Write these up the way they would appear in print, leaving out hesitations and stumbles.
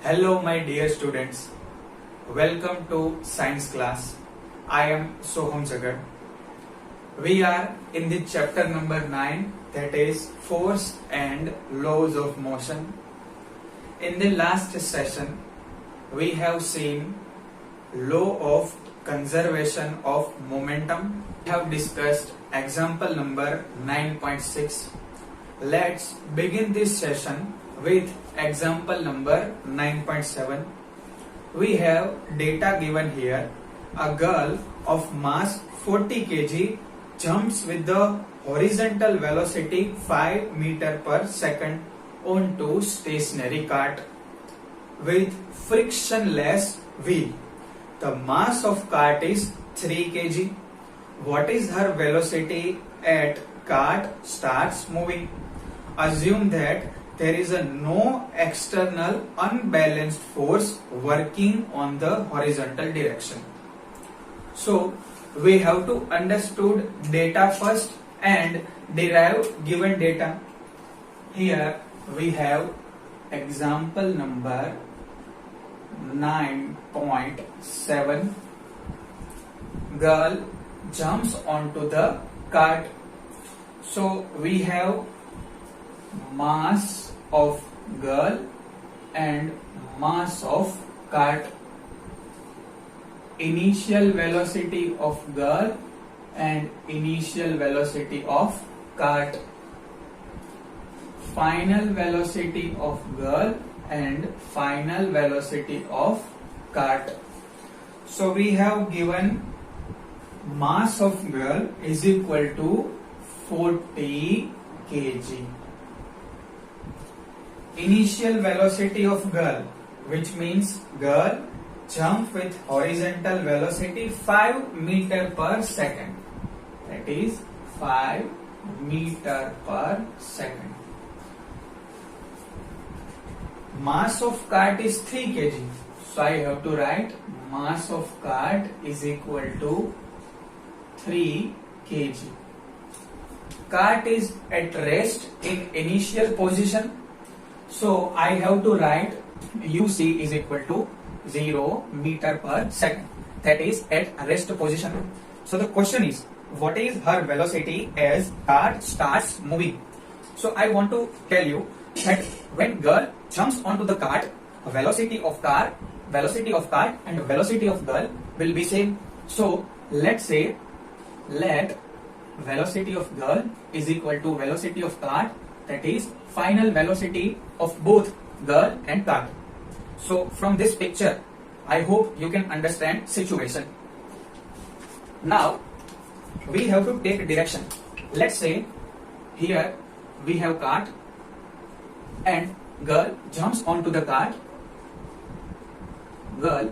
Hello, my dear students. Welcome to science class. I am Soham Jagat. We are in the chapter number 9, that is force and laws of motion. In the last session, we have seen law of conservation of momentum. We have discussed example number 9.6. Let's begin this session with example number 9.7. We have data given here. A girl of mass 40 kg jumps with the horizontal velocity 5 meter per second onto stationary cart with frictionless wheel. The mass of cart is 3 kg. What is her velocity at cart starts moving? Assume that there is no external unbalanced force working on the horizontal direction. So we have to understood data first and derive given data. Here we have example number 9.7. Girl jumps onto the cart. So we have mass of girl and mass of cart, initial velocity of girl and initial velocity of cart, final velocity of girl and final velocity of cart. So we have given mass of girl is equal to 40 kg. Initial velocity of girl, which means girl jump with horizontal velocity 5 meter per second, that is 5 meter per second. Mass of cart is 3 kg, so I have to write mass of cart is equal to 3 kg. Cart is at rest in initial position, so I have to write UC is equal to 0 meter per second, that is at rest position. So the question is, what is her velocity as cart starts moving? So I want to tell you that when girl jumps onto the cart, velocity of cart and velocity of girl will be same. So let's say let velocity of girl is equal to velocity of cart, that is final velocity of both girl and cart. So from this picture, I hope you can understand situation. Now we have to take direction. Let's say here we have cart and girl jumps onto the cart. Girl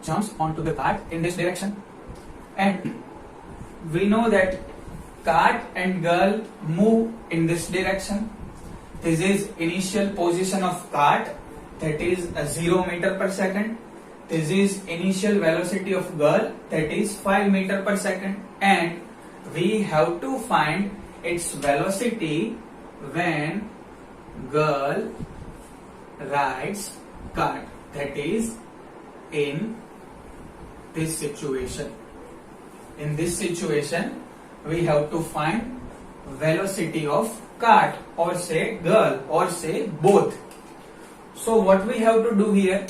jumps onto the cart in this direction, and we know that cart and girl move in this direction. This is initial position of cart, that is 0 meter per second. This is initial velocity of girl, that is 5 meter per second, and we have to find its velocity when girl rides cart, that is in this situation. In this situation, we have to find velocity of cart, or say girl, or say both. So what we have to do here?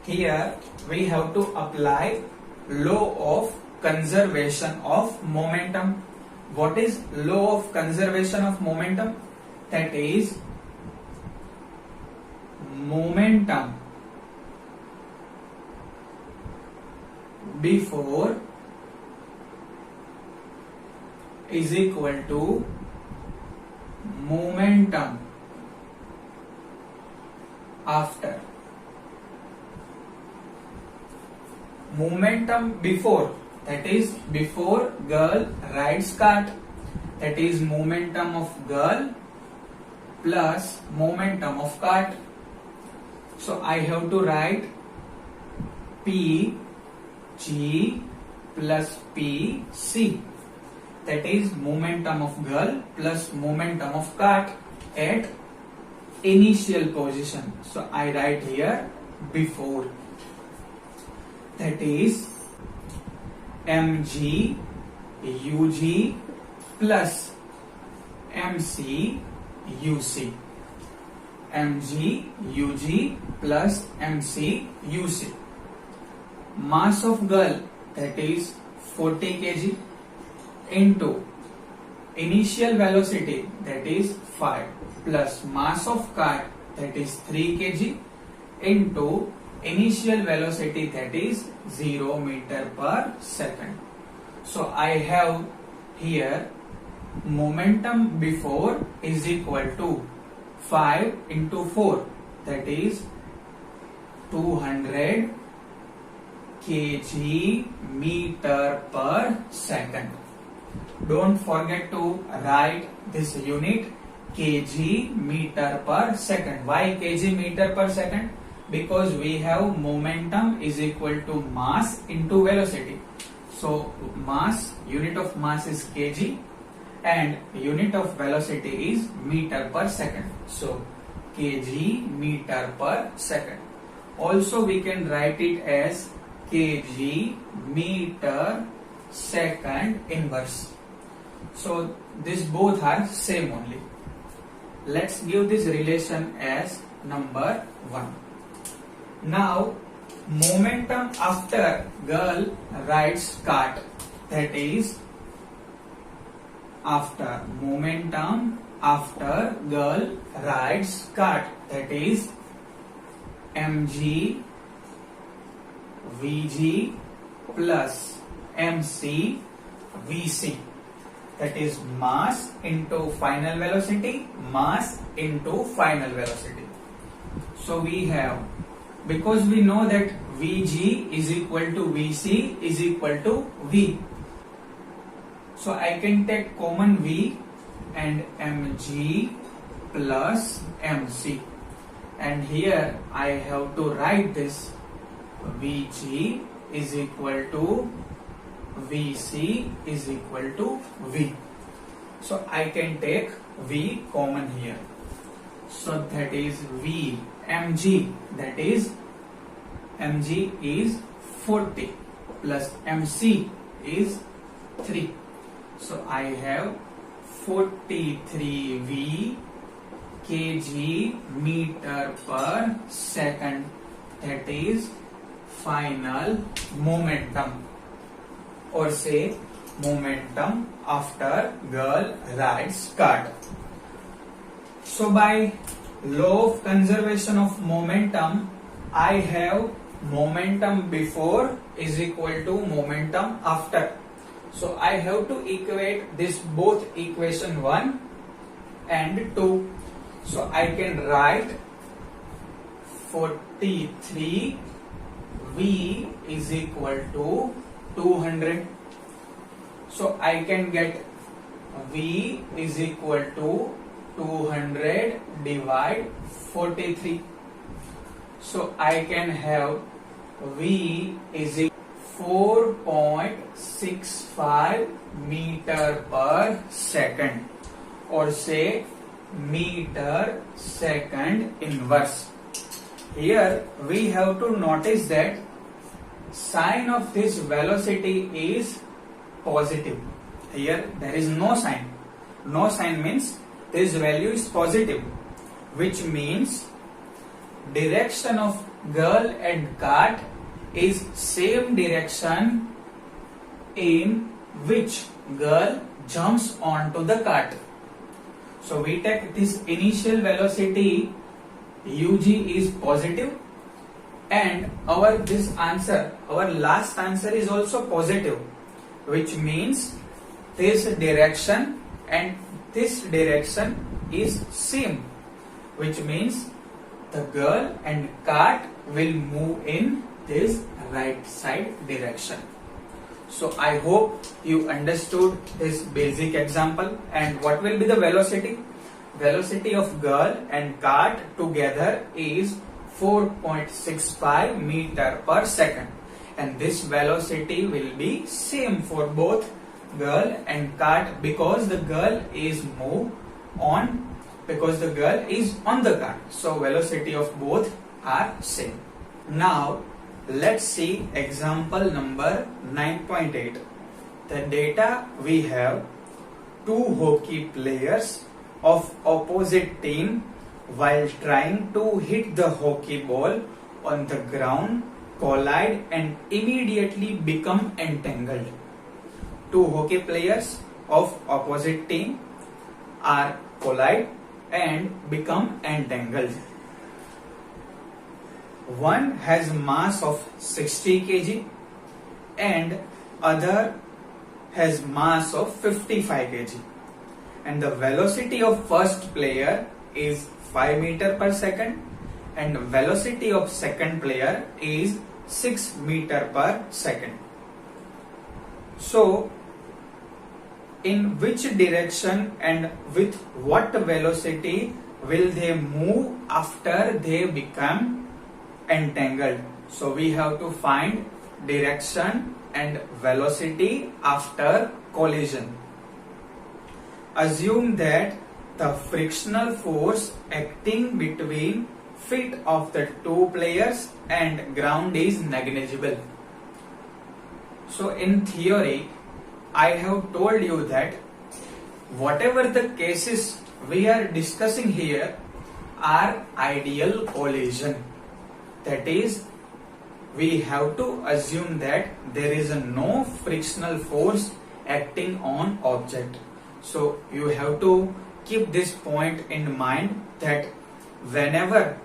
Here we have to apply law of conservation of momentum. What is law of conservation of momentum? That is momentum before is equal to momentum after. Momentum before, that is before girl rides cart, that is momentum of girl plus momentum of cart. So I have to write P G plus P C, that is momentum of girl plus momentum of cart at initial position. So I write here before. That is mg ug plus mc uc. mg ug plus mc uc. Mass of girl, that is 40 kg, into initial velocity, that is 5, plus mass of cart, that is 3 kg, into initial velocity, that is 0 meter per second. So I have here momentum before is equal to 5 into 4, that is 200 kg meter per second. Don't forget to write this unit kg meter per second. Why kg meter per second? Because we have momentum is equal to mass into velocity. So mass, unit of mass is kg and unit of velocity is meter per second. So kg meter per second. Also we can write it as kg meter second inverse. So these both are same only. Let's give this relation as number 1. Now momentum after girl rides cart, that is after momentum after girl rides cart, that is mg vg plus mc vc. That is mass into final velocity, mass into final velocity. So we have, because we know that Vg is equal to Vc is equal to V. So I can take common V and mg plus mc. And here I have to write this Vg is equal to Vc is equal to V. So I can take V common here. So that is V mg, that is mg is 40 plus mc is 3. So I have 43V kg meter per second, that is final momentum, or say momentum after girl rides cart. So by law of conservation of momentum, I have momentum before is equal to momentum after. So I have to equate this both equation 1 and 2. So I can write 43V is equal to 200. So I can get V is equal to 200 divide 43. So I can have V is equal to 4.65 meter per second, or say meter second inverse. Here we have to notice that sign of this velocity is positive. Here there is no sign. No sign means this value is positive, which means direction of girl and cart is same direction in which girl jumps onto the cart. So we take this initial velocity ug is positive, and our last answer is also positive, which means this direction and this direction is same, which means the girl and cart will move in this right side direction. So I hope you understood this basic example. And what will be the velocity? Velocity of girl and cart together is 4.65 meter per second, and this velocity will be same for both girl and cart because the girl is moved on because the girl is on the car. So velocity of both are same. Now let's see example number 9.8. The data we have: two hockey players of opposite team while trying to hit the hockey ball on the ground collide and immediately become entangled. Two hockey players of opposite team are collide and become entangled. One has mass of 60 kg and other has mass of 55 kg, and the velocity of first player is 5 meter per second and velocity of second player is 6 meter per second. So in which direction and with what velocity will they move after they become entangled? So we have to find direction and velocity after collision. Assume that the frictional force acting between feet of the two players and ground is negligible. So in theory, I have told you that whatever the cases we are discussing here are ideal collision. That is, we have to assume that there is no frictional force acting on object. So you have to keep this point in mind, that whenever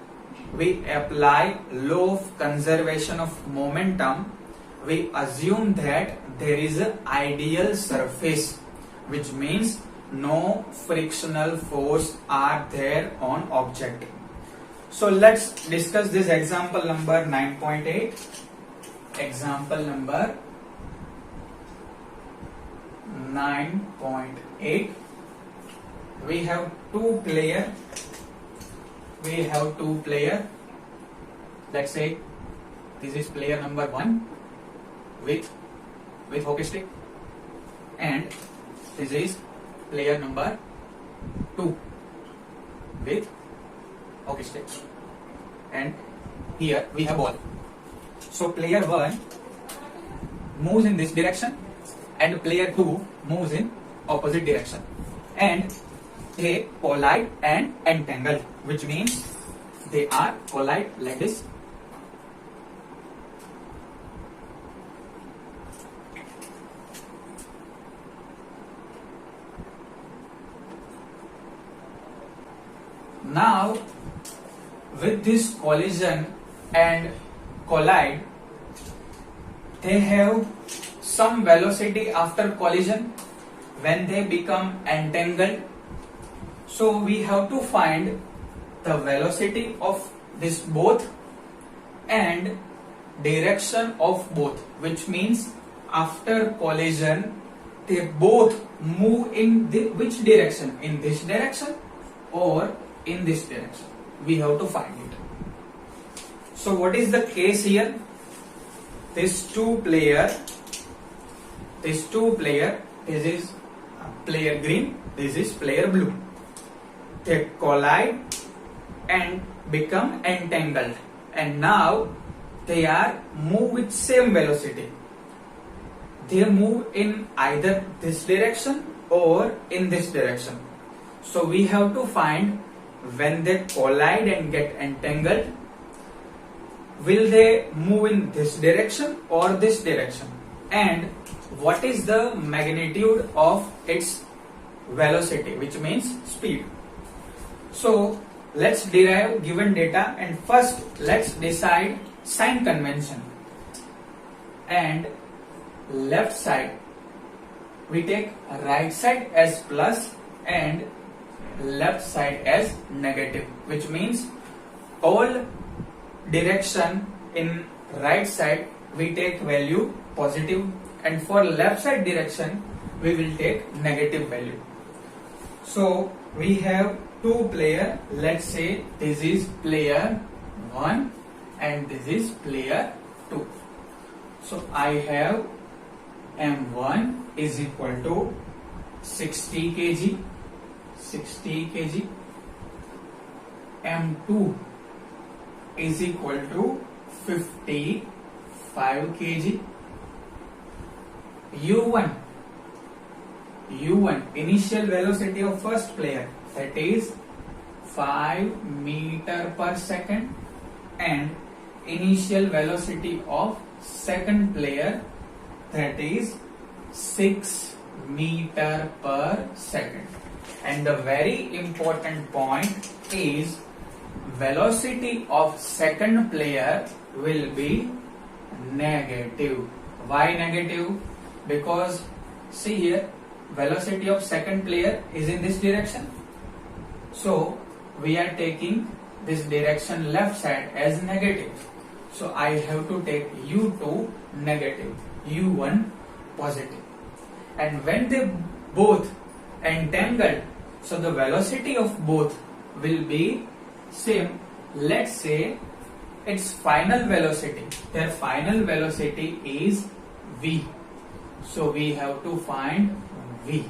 we apply law of conservation of momentum, we assume that there is an ideal surface, which means no frictional force are there on object. So let's discuss this example number 9.8. Example number 9.8. We have two player. Let's say this is player number 1 with hockey stick, and this is player number 2 with hockey stick, and here we have ball. So player 1 moves in this direction and player 2 moves in opposite direction, and they collide and entangle, which means they are collide like this. Now with this collision and collide, they have some velocity after collision when they become entangled. So we have to find the velocity of this both and direction of both, which means after collision they both move in which direction, in this direction or in this direction. We have to find it. So what is the case here? These two player, this is player green, this is player blue. They collide and become entangled, and now they are move with same velocity. They move in either this direction or in this direction. So we have to find, when they collide and get entangled, will they move in this direction or this direction, and what is the magnitude of its velocity, which means speed. So let's derive given data, and first let's decide sign convention. And left side we take right side as plus and left side as negative, which means all direction in right side we take value positive, and for left side direction we will take negative value. So we have two player. Let's say this is player 1 and this is player 2. So I have M1 is equal to 60 kg m2 is equal to 55 kg. u1 initial velocity of first player, that is 5 meter per second, and initial velocity of second player, that is 6 meter per second. And the very important point is velocity of second player will be negative. Why negative? Because see here, velocity of second player is in this direction. So we are taking this direction left side as negative. So I have to take u2 negative, u1 positive. And when they both entangled, so the velocity of both will be same. Let's say its final velocity, their final velocity is v. So we have to find v.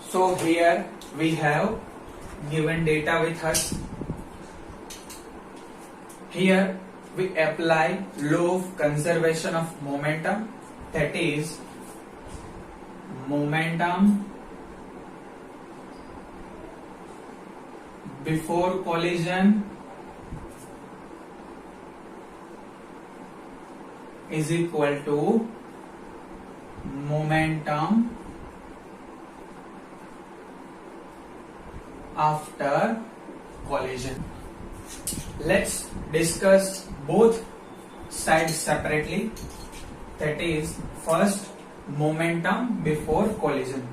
So here we have given data with us. Here we apply law of conservation of momentum, that is momentum before collision is equal to momentum after collision. Let's discuss both sides separately. That is, first momentum before collision.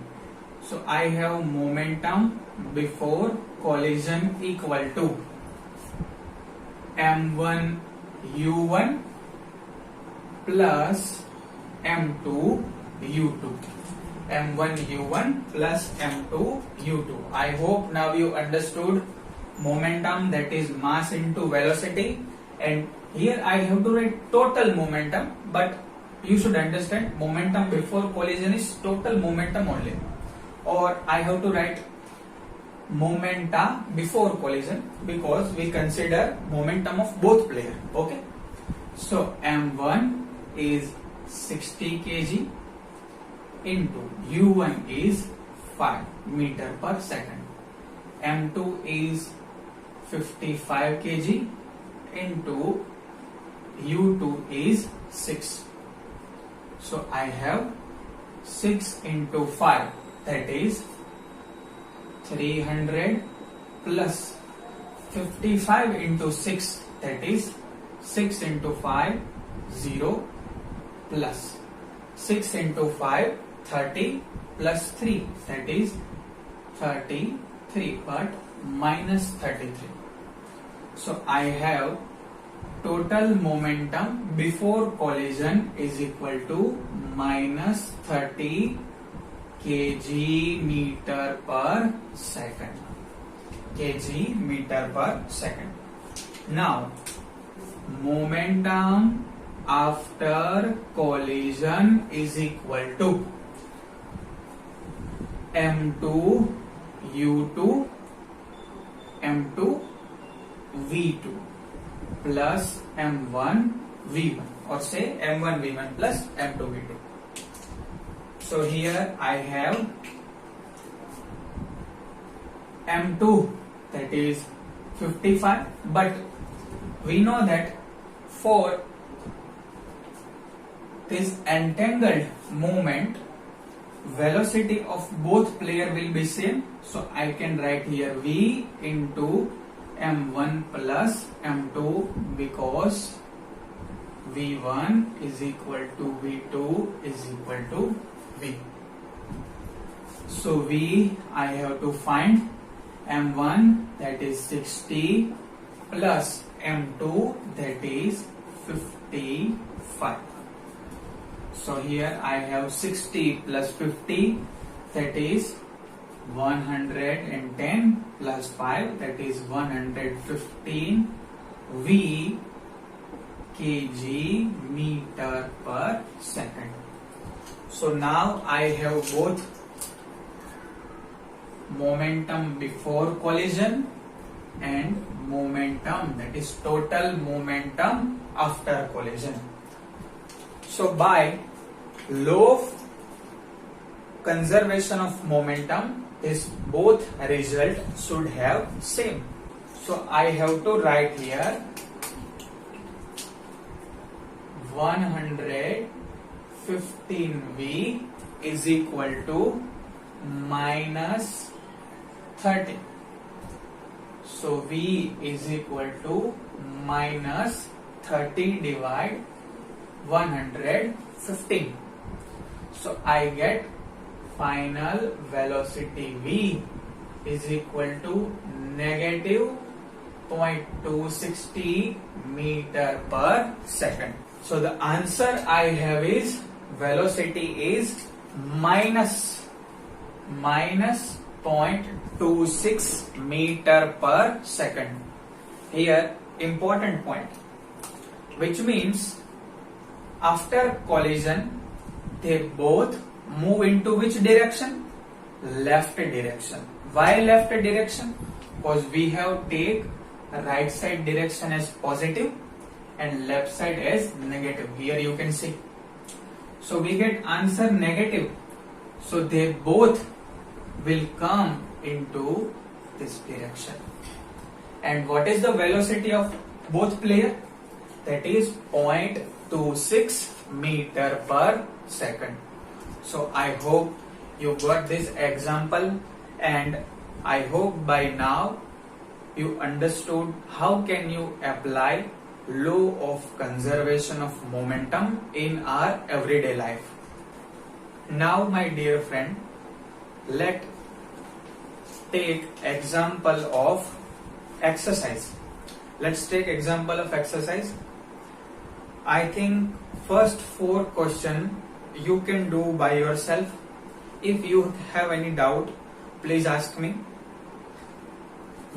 So I have momentum before collision equal to m1 u1 plus m2 u2. m1 u1 plus m2 u2. I hope now you understood momentum, that is mass into velocity, and here I have to write total momentum, but you should understand momentum before collision is total momentum only, or I have to write momenta before collision because we consider momentum of both players. Okay, so m1 is 60 kg into u1 is 5 meter per second, m2 is 55 kg into u2 is 6. So I have 6 into 5, that is 300 plus 55 into 6, that is 6 into 5, 0 plus 6 into 5, 30 plus 3, that is 33, but minus 33. So I have total momentum before collision is equal to minus 30 kg meter per second. Kg meter per second. Now, momentum after collision is equal to m2 u2 m2 v2 plus m1 v1, or say m1 v1 plus m2 v2. So here I have m2, that is 55, but we know that for this entangled movement, velocity of both player will be same. So I can write here v into m1 plus m2 because v1 is equal to v2 is equal to v. So v I have to find m1, that is 60 plus m2, that is 55. So here I have 60 plus 50, that is 110 plus 5, that is 115 v kg meter per second. So now I have both momentum before collision and momentum, that is total momentum after collision. So by law of conservation of momentum, this both result should have same. So I have to write here 115V is equal to minus 30. So V is equal to minus 30 divide 115. So I get final velocity V is equal to negative 0.260 meter per second. So the answer I have is velocity is minus 0.26 meter per second. Here important point, which means after collision they both move into which direction? Left direction. Why left direction? Because we have take right side direction as positive and left side as negative. Here you can see. So we get answer negative. So they both will come into this direction. And what is the velocity of both player? That is 0.26 meter per second. So I hope you got this example, and I hope by now you understood how can you apply law of conservation of momentum in our everyday life. Now my dear friend, let's take example of exercise. Let's take example of exercise. I think first 4 questions you can do by yourself. If you have any doubt, please ask me.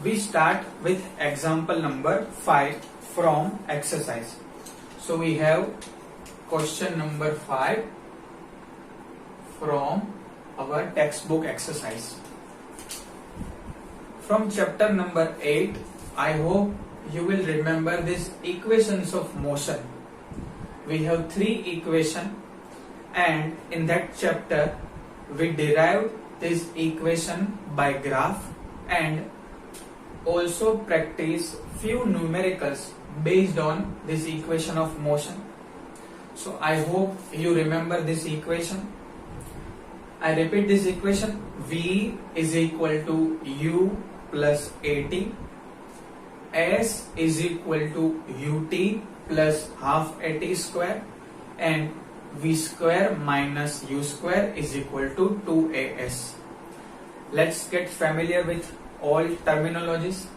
We start with example number 5 from exercise. So we have question number 5 from our textbook exercise. From chapter number 8, I hope you will remember these equations of motion. We have 3 equations, and in that chapter we derived this equation by graph and also practice few numericals based on this equation of motion. So I hope you remember this equation. I repeat this equation. V is equal to U plus AT. S is equal to UT plus half AT square, and V square minus U square is equal to 2AS. Let's get familiar with all terminologies.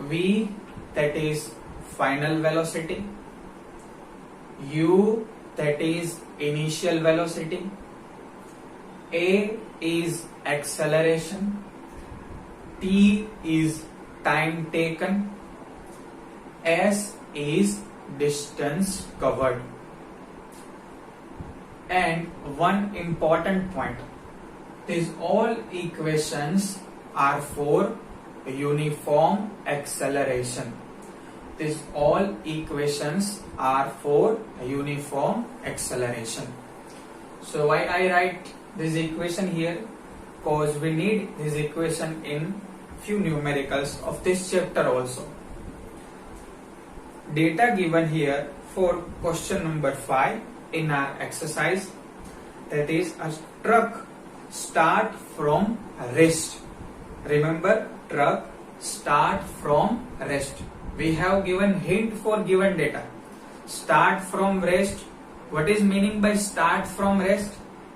V, that is final velocity. U, that is initial velocity. A is acceleration. T is time taken. S is distance covered. And one important point, these all equations are for uniform acceleration. These all equations are for uniform acceleration. So why I write this equation here? Because we need this equation in few numericals of this chapter also. Data given here for question number 5 in our exercise, that is a truck start from rest. Remember, truck start from rest. We have given hint for given data. Start from rest. What is meaning by start from rest?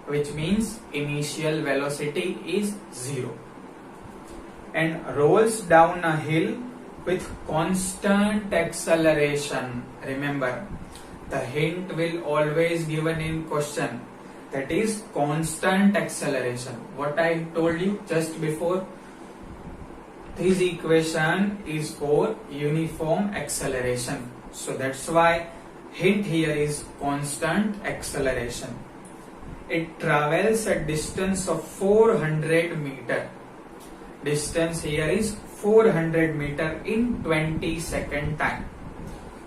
Which means initial velocity is 0. And rolls down a hill with constant acceleration. Remember, the hint will always given in question, that is constant acceleration. What I told you just before, this equation is for uniform acceleration. So that's why hint here is constant acceleration. It travels a distance of 400 meter. distance here is 400 meter in 20-second time.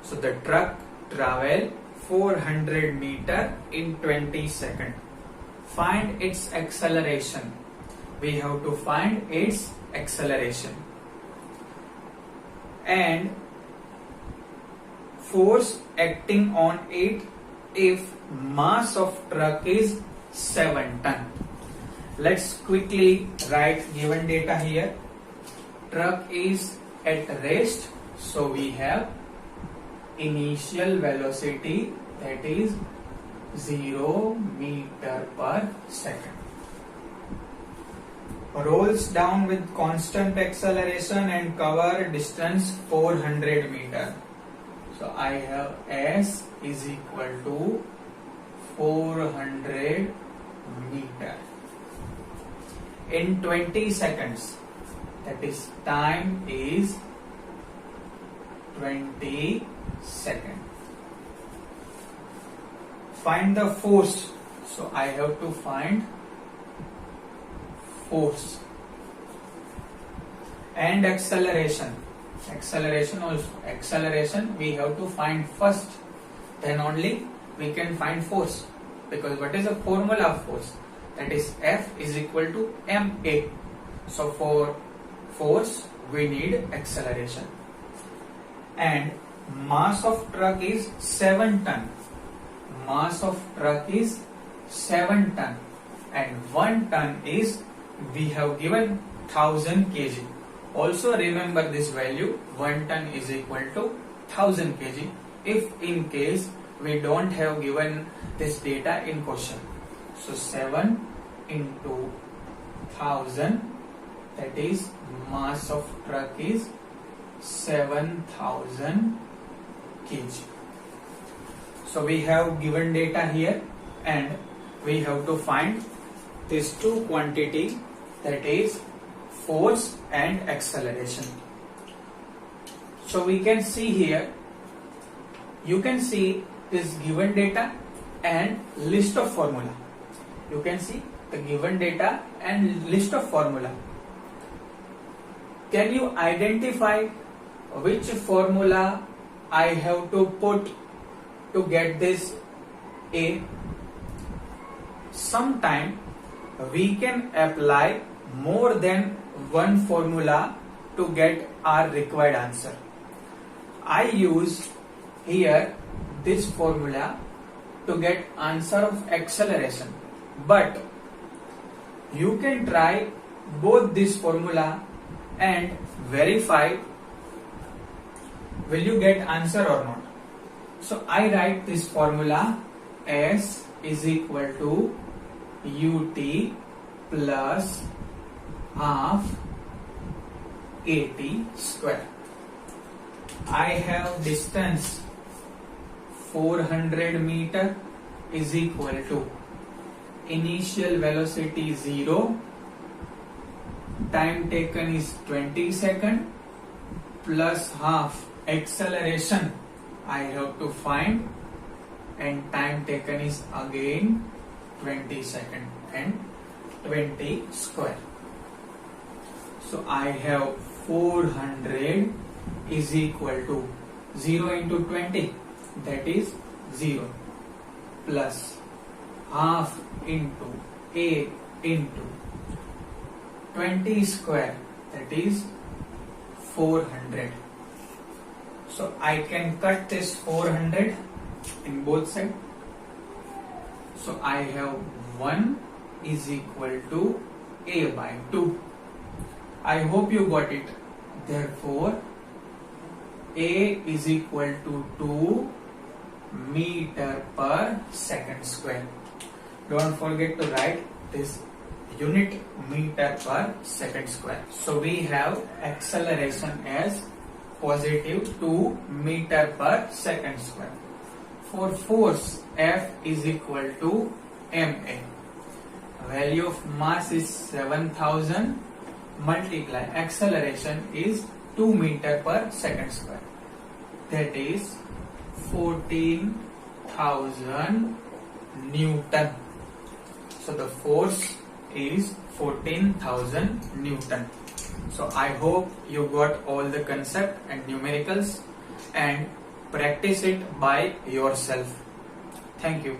So the truck travel 400 meter in 20 seconds. Find its acceleration. We have to find its acceleration. And force acting on it if mass of truck is 7 ton. Let's quickly write given data here. Truck is at rest, so we have initial velocity, that is 0 meter per second. Rolls down with constant acceleration and cover distance 400 meter. So I have S is equal to 400 meter in 20 seconds. That is, time is 20 seconds. Find the force. So I have to find force and acceleration. Acceleration also. Acceleration we have to find first, then only we can find force. Because what is the formula of force? That is F is equal to ma. So for force we need acceleration. And mass of truck is 7 ton. Mass of truck is 7 ton. And 1 ton is, we have given 1000 kg. Also remember this value, 1 ton is equal to 1000 kg. If in case we don't have given this data in question. So 7 into 1000, that is mass of truck is 7000 kg. So we have given data here and we have to find these two quantity, that is force and acceleration. So we can see here, you can see this given data and list of formula. You can see the given data and list of formula. Can you identify which formula I have to put to get this A? Sometime we can apply more than one formula to get our required answer. I use here this formula to get answer of acceleration, but you can try both this formula and verify will you get answer or not. So I write this formula, S is equal to ut plus half at square. I have distance 400 meter is equal to initial velocity 0, time taken is 20 seconds, plus half acceleration I have to find, and time taken is again 20 seconds and 20 square. So I have 400 is equal to 0 into 20, that is 0, plus half into A into 20 square, that is 400. So I can cut this 400 in both sides. So I have 1 is equal to A by 2. I hope you got it. Therefore, A is equal to 2 meter per second square. Don't forget to write this unit meter per second square. So we have acceleration as positive 2 meter per second square. For force, F is equal to ma. Value of mass is 7000 multiply acceleration is 2 meter per second square. That is 14,000 Newton. So the force is 14,000 Newton. So I hope you got all the concept and numericals and practice it by yourself. Thank you.